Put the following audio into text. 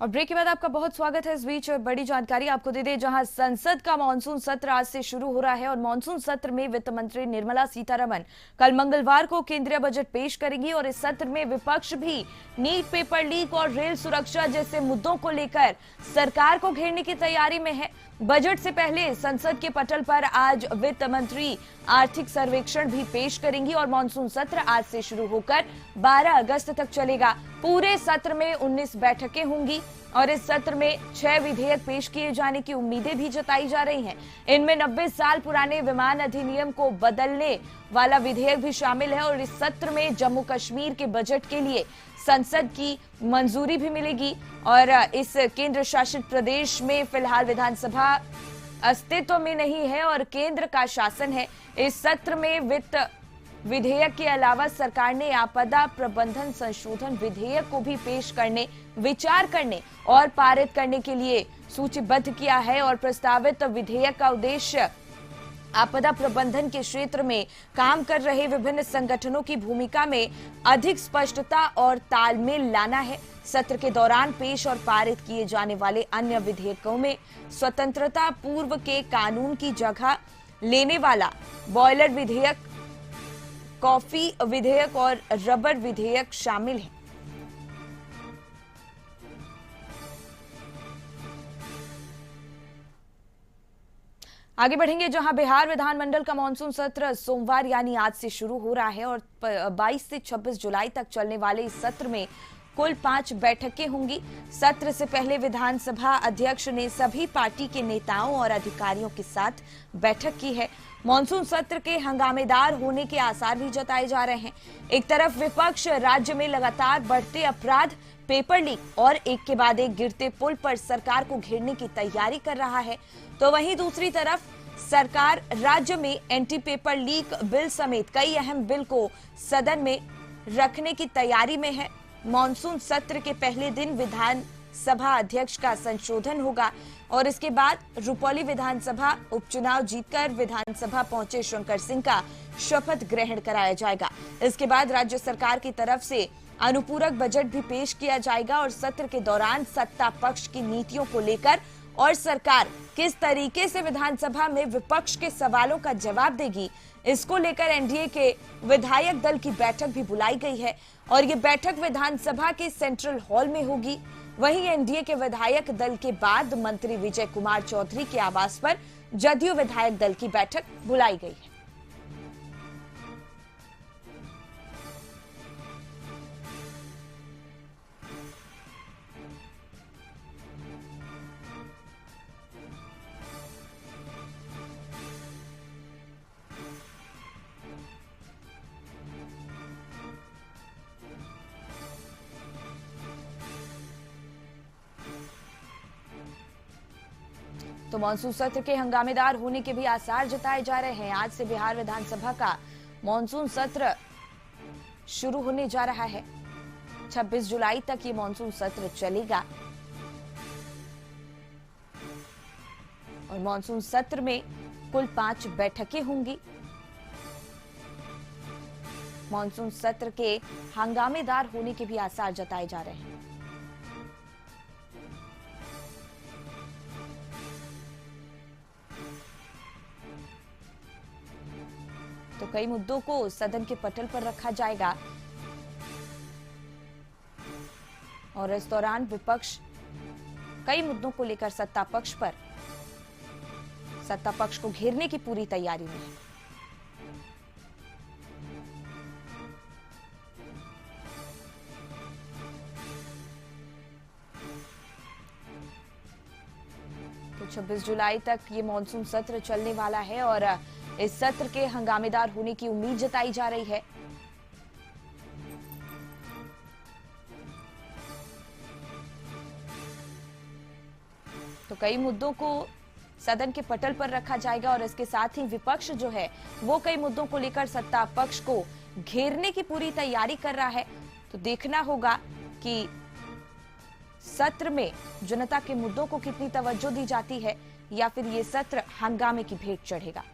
और ब्रेक के बाद आपका बहुत स्वागत है। इस बीच बड़ी जानकारी आपको दे दें, जहां संसद का मानसून सत्र आज से शुरू हो रहा है और मानसून सत्र में वित्त मंत्री निर्मला सीतारमण कल मंगलवार को केंद्रीय बजट पेश करेंगी और इस सत्र में विपक्ष भी नीट पेपर लीक और रेल सुरक्षा जैसे मुद्दों को लेकर सरकार को घेरने की तैयारी में है। बजट से पहले संसद के पटल पर आज वित्त मंत्री आर्थिक सर्वेक्षण भी पेश करेंगी और मानसून सत्र आज से शुरू होकर 12 अगस्त तक चलेगा। पूरे सत्र में 19 बैठकें होंगी और इस सत्र में 6 विधेयक पेश किए जाने की उम्मीदें भी जताई जा रही हैं। इनमें 90 साल पुराने विमान अधिनियम को बदलने वाला विधेयक भी शामिल है और इस सत्र में जम्मू कश्मीर के बजट के लिए संसद की मंजूरी भी मिलेगी। और इस केंद्र शासित प्रदेश में फिलहाल विधानसभा अस्तित्व में नहीं है और केंद्र का शासन है। इस सत्र में वित्त विधेयक के अलावा सरकार ने आपदा प्रबंधन संशोधन विधेयक को भी पेश करने, विचार करने और पारित करने के लिए सूचीबद्ध किया है। और प्रस्तावित विधेयक का उद्देश्य आपदा प्रबंधन के क्षेत्र में काम कर रहे विभिन्न संगठनों की भूमिका में अधिक स्पष्टता और तालमेल लाना है। सत्र के दौरान पेश और पारित किए जाने वाले अन्य विधेयकों में स्वतंत्रता पूर्व के कानून की जगह लेने वाला बॉयलर विधेयक, कॉफी विधेयक और रबर विधेयक शामिल है। आगे बढ़ेंगे, जहां बिहार विधानमंडल का मानसून सत्र सोमवार यानी आज से शुरू हो रहा है और 22 से 26 जुलाई तक चलने वाले इस सत्र में कुल 5 बैठकें होंगी। सत्र से पहले विधानसभा अध्यक्ष ने सभी पार्टी के नेताओं और अधिकारियों के साथ बैठक की है। मानसून सत्र के हंगामेदार होने के आसार भी जताए जा रहे हैं। एक तरफ विपक्ष राज्य में लगातार बढ़ते अपराध, पेपर लीक और एक के बाद एक गिरते पुल पर सरकार को घेरने की तैयारी कर रहा है, तो वहीं दूसरी तरफ सरकार राज्य में एंटी पेपर लीक बिल समेत कई अहम बिल को सदन में रखने की तैयारी में है। मानसून सत्र के पहले दिन विधानसभा अध्यक्ष का संशोधन होगा और इसके बाद रुपौली विधानसभा उपचुनाव जीतकर विधानसभा पहुंचे शंकर सिंह का शपथ ग्रहण कराया जाएगा। इसके बाद राज्य सरकार की तरफ से अनुपूरक बजट भी पेश किया जाएगा और सत्र के दौरान सत्ता पक्ष की नीतियों को लेकर और सरकार किस तरीके से विधानसभा में विपक्ष के सवालों का जवाब देगी, इसको लेकर एनडीए के विधायक दल की बैठक भी बुलाई गई है और ये बैठक विधानसभा के सेंट्रल हॉल में होगी। वहीं एनडीए के विधायक दल के बाद मंत्री विजय कुमार चौधरी के आवास पर जदयू विधायक दल की बैठक बुलाई गई है। तो मानसून सत्र के हंगामेदार होने के भी आसार जताए जा रहे हैं। आज से बिहार विधानसभा का मानसून सत्र शुरू होने जा रहा है। 26 जुलाई तक ये मानसून सत्र चलेगा और मानसून सत्र में कुल 5 बैठकें होंगी। मानसून सत्र के हंगामेदार होने के भी आसार जताए जा रहे हैं। तो कई मुद्दों को सदन के पटल पर रखा जाएगा और इस दौरान विपक्ष कई मुद्दों को लेकर सत्ता पक्ष को घेरने की पूरी तैयारी में है। तो 26 जुलाई तक ये मानसून सत्र चलने वाला है और इस सत्र के हंगामेदार होने की उम्मीद जताई जा रही है। तो कई मुद्दों को सदन के पटल पर रखा जाएगा और इसके साथ ही विपक्ष जो है वो कई मुद्दों को लेकर सत्ता पक्ष को घेरने की पूरी तैयारी कर रहा है। तो देखना होगा कि सत्र में जनता के मुद्दों को कितनी तवज्जो दी जाती है या फिर ये सत्र हंगामे की भेंट चढ़ेगा।